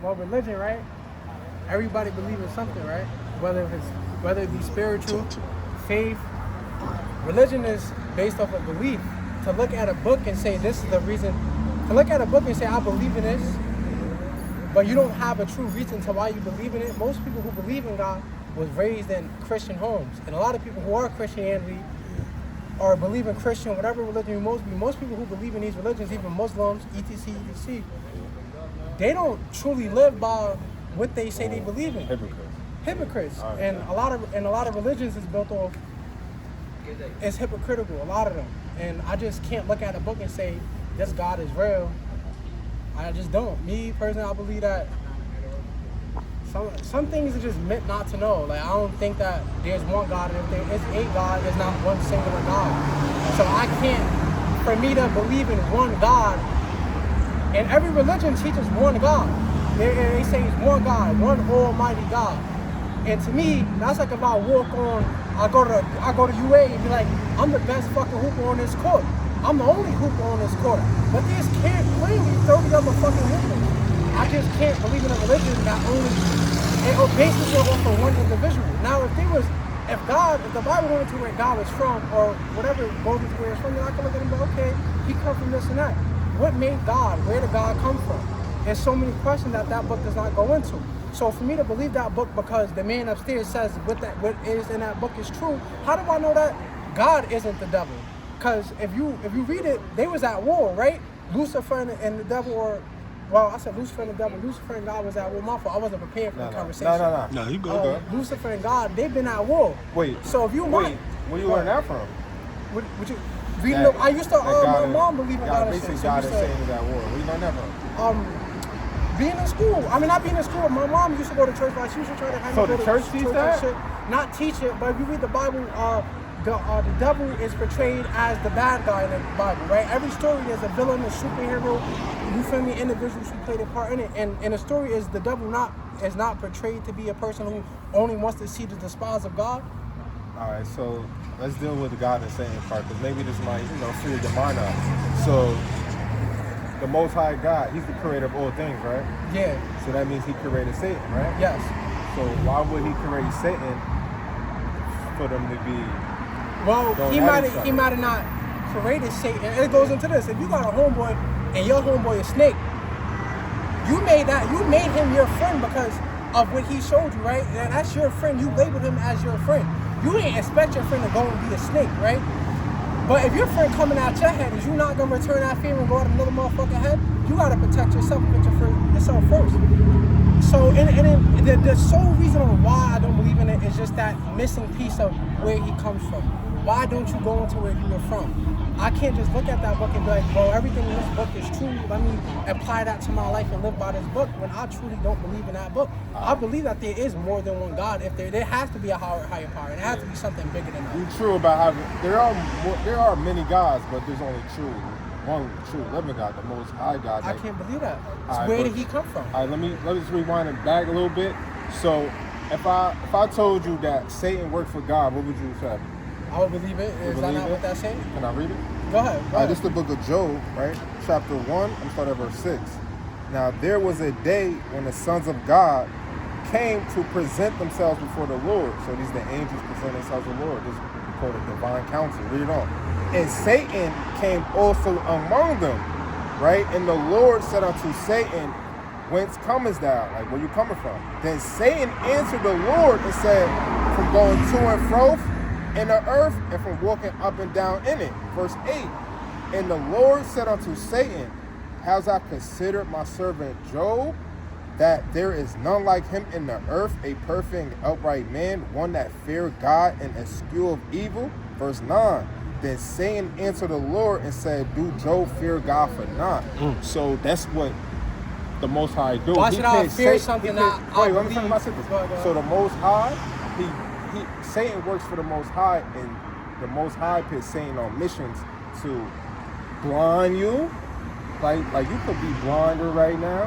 Well, religion, right? Everybody believes in something, right? Whether it be spiritual, faith. Religion is based off of belief. To look at a book and say this is the reason. To look at a book and say I believe in this, but you don't have a true reason to why you believe in it. Most people who believe in God was raised in Christian homes, and a lot of people who are Christianity or believe in Christian, whatever religion you most people who believe in these religions, even Muslims, etc., they don't truly live by what they say they believe in. Hypocrites. And a lot of religions is built off, it's hypocritical, a lot of them. And I just can't look at a book and say this God is real. I just don't. Me personally, I believe that some things are just meant not to know. Like, I don't think that there's one God, and if there is a God, there's not one singular God. So I can't, for me to believe in one God, and every religion teaches one God. They say it's one God, one almighty God. And to me, that's like if I go to UA and be like, I'm the best fucking hooper on this court. I'm the only hooper on this court. But there's clearly 30 other fucking hoopers. I just can't believe in a religion that only, it bases it off of one individual. Now, if the Bible went into where God was from, or whatever goes into where it's from, then I can look at him and go, okay, he come from this and that. What made God? Where did God come from? There's so many questions that book does not go into. So for me to believe that book because the man upstairs says what is in that book is true, how do I know that God isn't the devil? Because if you read it, they was at war, right? Lucifer and the devil, I said Lucifer and the devil. Lucifer and God was at war. My fault. I wasn't prepared for the conversation. No, you go. Lucifer and God, they've been at war. Wait. So if you where you learn that from? Would you reading? I used to. My mom believed in God and shit. Basically, God is saying that war. Where you learn that from? Being in school. I mean, not being in school. My mom used to go to church, but she used to try to have me go to church teach that? Shit. Not teach it, but if you read the Bible, the devil is portrayed as the bad guy in the Bible, right? Every story is a villain, a superhero. You feel me? Individuals who played a part in it, and the story is the devil is not portrayed to be a person who only wants to see the despise of God. All right, so let's deal with the God and Satan part, because maybe this might, free your mind up. So, the Most High God, he's the creator of all things, right? Yeah. So that means he created Satan, right? Yes. So why would he create Satan for them to be? Well, he might have not created Satan. And it goes into this: if you got a homeboy and your homeboy is Snake, you made him your friend because of what he showed you, right? And that's your friend. You labeled him as your friend. You ain't expect your friend to go and be a snake, right? But if your friend coming at your head, is you not gonna return that favor and go at another motherfucking head? You gotta protect yourself and put yourself first. So, and the sole reason why I don't believe in it is just that missing piece of where he comes from. Why don't you go into where you were from? I can't just look at that book and be like, well, everything in this book is true. Let me apply that to my life and live by this book when I truly don't believe in that book. I believe that there is more than one God. If there has to be a higher power. It has to be something bigger than that. You're true about having, there are many gods, but there's only one true living God, the Most High God. I can't believe that. So where did he come from? All right, let me just rewind it back a little bit. So if I told you that Satan worked for God, what would you say? I would believe it. Is that not what that's saying? Can I read it? Go ahead. This is the book of Job, right? Chapter 1, I'm starting at verse 6. Now, there was a day when the sons of God came to present themselves before the Lord. So these are the angels presenting themselves to the Lord. This is called a divine council. Read it on. And Satan came also among them, right? And the Lord said unto Satan, whence comest thou? Like, where you coming from? Then Satan answered the Lord and said, from going to and fro in the earth, and from walking up and down in it. Verse 8. And the Lord said unto Satan, has I considered my servant Job, that there is none like him in the earth, a perfect and upright man, one that feared God and eschew of evil? Verse 9. Then Satan answered the Lord and said, do Job fear God for naught? So that's what the Most High do. Why should I fear something that I let me finish my sentence. So the Most High, Satan works for the Most High, and the Most High puts Satan on missions to blind you. Like you could be blinded right now.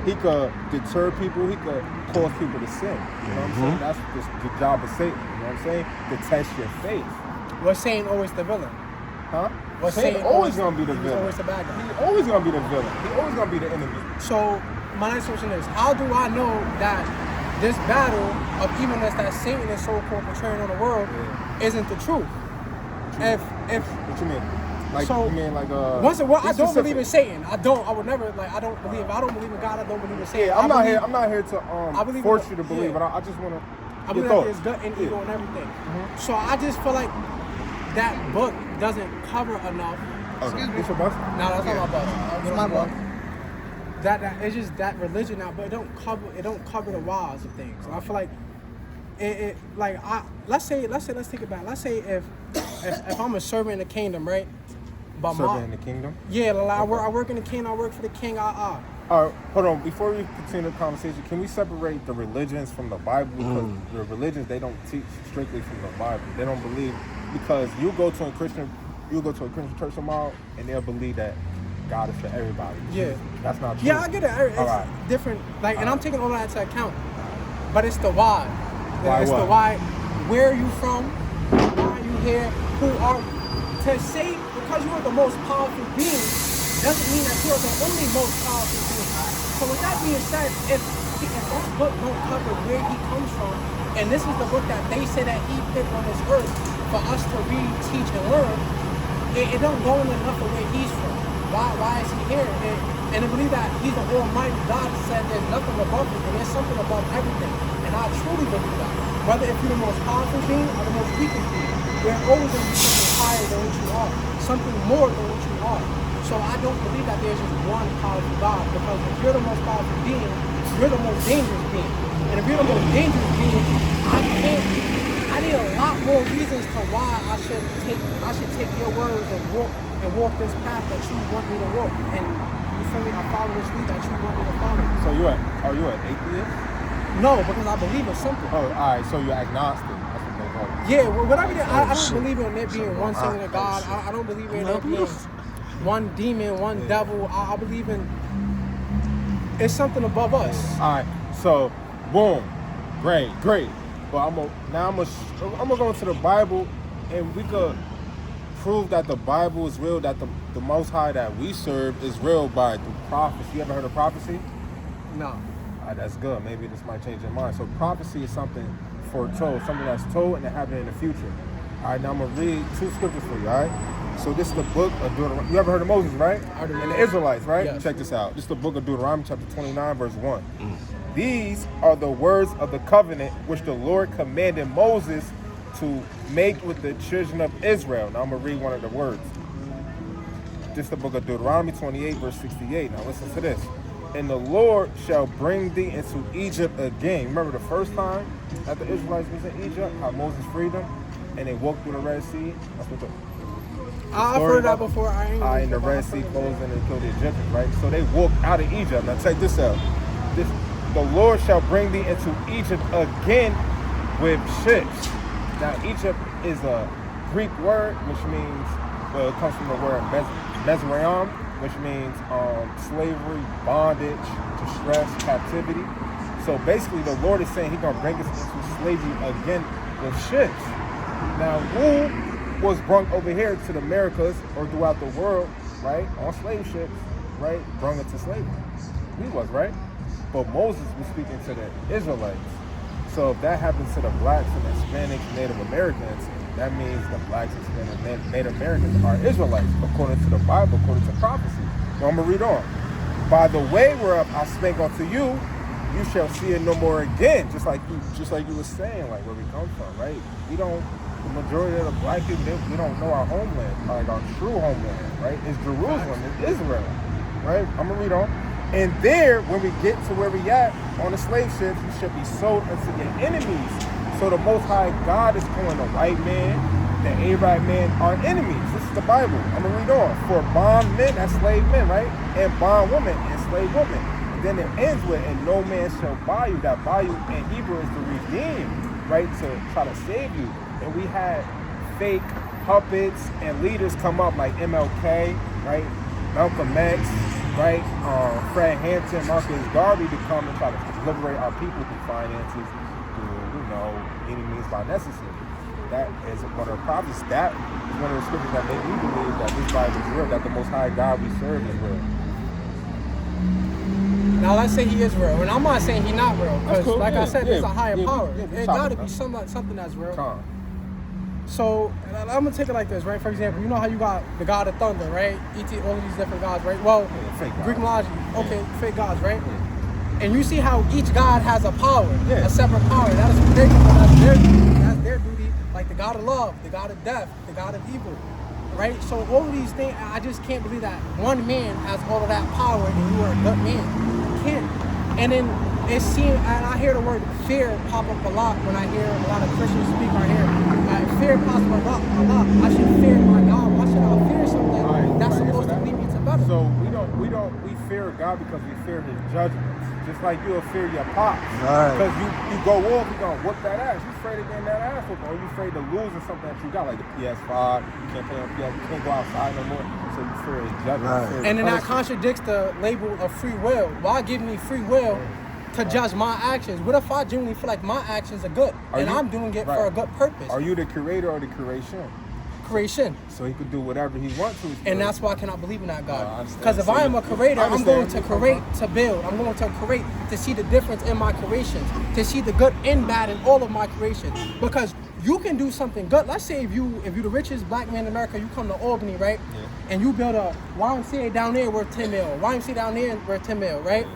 He could deter people. He could cause people to sin. You know what I'm saying? That's the job of Satan. You know what I'm saying? To test your faith. Was Satan always the villain? Huh? Was Satan always gonna be the villain? villain. Always the bad guy. He's always gonna be the villain. He's always gonna be the enemy. So my next question is, how do I know that this battle of evenness that Satan is so-called portraying on the world isn't the truth? What you mean? Like, so, you mean like I don't believe in Satan. I would never, like, I don't believe in God, I don't believe in Satan. Yeah, I'm not here to force you to believe, but I just want to. I believe that there's good and evil and everything. Mm-hmm. So I just feel like that book doesn't cover enough. Excuse me. It's your bus? No, that's not my bus. It's my bus. That it's just that religion now, but it don't cover the whys of things. And I feel like let's take it back. Let's say if I'm a servant in the kingdom, right? But servant in the kingdom? Yeah, like I work in the kingdom. I work for the king. All right, hold on. Before we continue the conversation, can we separate the religions from the Bible? Because the religions, they don't teach strictly from the Bible. They don't believe, because you go to a Christian church tomorrow, and they'll believe that God is for everybody. Yeah, that's not true. Yeah, I get it. It's different. Like, and I'm taking all that into account. But it's the why. It's the why. Where are you from? Why are you here? Who are to say because you are the most powerful being doesn't mean that you are the only most powerful being. So with that being said, if that book don't cover where he comes from, and this is the book that they say that he picked on this earth for us to read, teach, and learn, it don't go in enough of where he's from. Why is he here? And to believe that he's the almighty God said there's nothing above him, and there's something above everything. And I truly believe that. Whether if you're the most powerful being or the most weakest being, there's always going to be something higher than what you are, something more than what you are. So I don't believe that there's just one powerful God, because if you're the most powerful being, you're the most dangerous being. And if you're the most dangerous being, I need a lot more reasons to why I should take your words and walk this path that you want me to walk. And you feel me? I follow this lead that you want me to follow. So are you an atheist? No, because I believe in something. Oh, all right. So you're agnostic. That's what they call it. Yeah, whatever. I don't believe in it being one singular God. I don't believe in it being one demon, one devil. I believe in it's something above us. All right. So, boom, great. But I'm gonna go into the Bible, and we could prove that the Bible is real. That the Most High that we serve is real through prophecy. You ever heard of prophecy? No. That's good. Maybe this might change your mind. So prophecy is something foretold, something that's told and it happened in the future. All right, now I'm going to read 2 scriptures for you, all right? So this is the book of Deuteronomy. You ever heard of Moses, right? And the Israelites, right? Yes. Check this out. This is the book of Deuteronomy, chapter 29, verse 1. These are the words of the covenant which the Lord commanded Moses to make with the children of Israel. Now I'm going to read one of the words. This is the book of Deuteronomy 28, verse 68. Now listen to this. And the Lord shall bring thee into Egypt again. Remember the first time that the Israelites was in Egypt, how Moses freed them, and they walked through the Red Sea? That's what I've heard that before. And the Red Sea closed and they killed the Egyptians, right? So they walked out of Egypt. Now check this out. The Lord shall bring thee into Egypt again with ships. Now Egypt is a Greek word, which means, well, it comes from the word Mesraim, which means slavery, bondage, distress, captivity. So basically the Lord is saying he's going to bring us into slavery again with ships. Now who was brought over here to the Americas or throughout the world, right, on slave ships, right, brought into slavery? He was, right? But Moses was speaking to the Israelites. So if that happens to the blacks and Hispanics, Native Americans, that means the blacks, Hispanics, and Native Americans are Israelites, according to the Bible, according to prophecy. So I'm going to read on. By the way whereof I spake unto you, you shall see it no more again. Just like you were saying, like where we come from, right? The majority of the black people, we don't know our homeland, like our true homeland, right? It's Jerusalem, it's Israel, right? I'm going to read on. And there, when we get to where we at, on the slave ships, you should be sold unto your enemies. So the Most High God is calling the white man, the Arab man, our enemies. This is the Bible. I'm going to read on. For bondmen, that's slave men, right? And bondwomen and slave women. And then it ends with, and no man shall buy you. That buy you in Hebrew is to redeem, right? To try to save you. And we had fake puppets and leaders come up like MLK, right? Malcolm X, right? Fred Hampton, Marcus Garvey to come and try to liberate our people through finances, any means by necessary. That is one of the prophets. That is one of the scriptures that make me believe that this Bible is real, that the Most High God we serve is real. Now let's say he is real, and I'm not saying he's not real, because cool, like I yeah, said, yeah, there's a higher yeah, power. yeah, we It talking gotta be about something that's real. Come. So I'm gonna take it like this, right? For example, you know how you got the god of thunder, right? All of these different gods, right? Well, fake gods. Greek mythology, okay, fake gods, right? And you see how each god has a power, a separate power. That is what they're doing. That's their duty. Like the god of love, the god of death, the god of evil, right? So all of these things, I just can't believe that one man has all of that power and you are a good man. You can't. And then it seems, and I hear the word fear pop up a lot when I hear a lot of Christians speak right here. Fear pops up a lot. I should fear my God. Why should I fear something that's supposed to lead me to better? So we fear God because we fear His judgments. Just like you'll fear your pops. Because you go off, you're gonna whoop that ass. You afraid of getting that ass whooped, or you afraid of losing something that you got, like the PS5. You can't play on PS. You can't go outside no more. So you fear His judgment. And then that contradicts the label of free will. Why give me free will to judge my actions? What if I genuinely feel like my actions are good and I'm doing it for a good purpose? Are you the creator or the creation? Creation. So He could do whatever He wants to. And that's why I cannot believe in that God. Because if I am a creator, I'm going to create to build. I'm going to create to see the difference in my creations, to see the good and bad in all of my creations. Because you can do something good. Let's say if you the richest black man in America, you come to Albany, right? Yeah. And you build a YMCA down there worth 10 mil, YMCA down there worth 10 mil, right?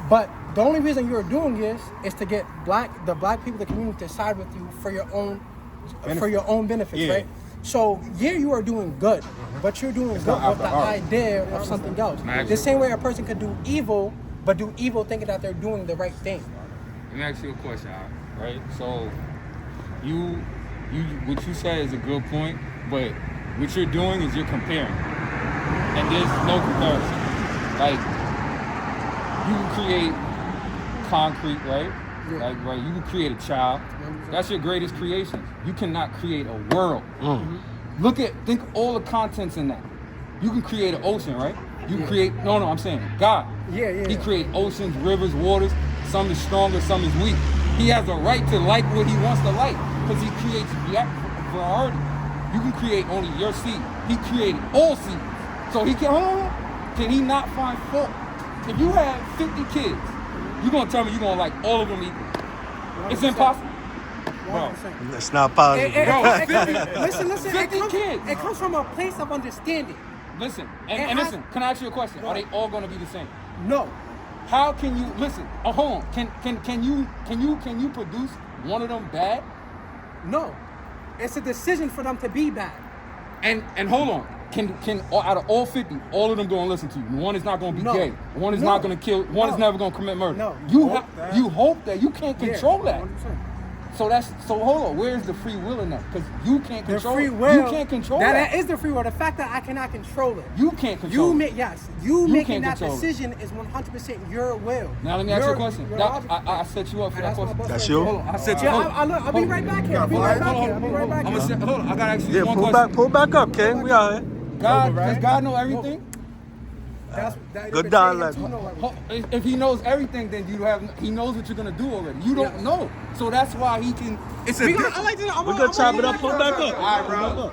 But the only reason you're doing this is to get the black people, the community, to side with you for your own benefits, right? So you are doing good, but you're doing good with the idea of something else. The same way a person could do evil, but do evil thinking that they're doing the right thing. Let me ask you a question, Al, right? So you what you said is a good point, but what you're doing is you're comparing, and there's no comparison. Like you can create concrete, right? Yeah. Like right, you can create a child. That's your greatest creation. You cannot create a world. Think all the contents in that. You can create an ocean, right? You create I'm saying God. He creates oceans, rivers, waters. Some is stronger, some is weak. He has a right to like what he wants to like because he creates variety. You can create only your seed. He created all seeds. So can he not find fault? If you have 50 kids, you're gonna tell me you're gonna like all of them equal. It's impossible. Bro. It's not possible. Listen. 50 kids. It comes from a place of understanding. Listen, and listen. Can I ask you a question? Are they all gonna be the same? No. How can you listen? Hold on. Can you produce one of them bad? No. It's a decision for them to be bad. And hold on. Can out of all 50, all of them gonna listen to you? One is not gonna be gay. One is not gonna kill. One is never gonna commit murder. No. You hope that you can't control that. 100%. So hold on. Where's the free will in that? Because you can't control. The free will. You can't control that. That is the free will. The fact that I cannot control it. You can't control. You making that decision is 100% your will. Now let me ask you a question. I set you up for that question. That's you. Hold on. I set you up. I'll be right back here. I'll be right back here. Hold on. I gotta ask you one question. Pull back up, King. We out here. Does God know everything? Good dialect. If he knows everything, then he knows what you're gonna do already. You don't know, so that's why he can. We're gonna chop it up. Pull back up. All right, bro.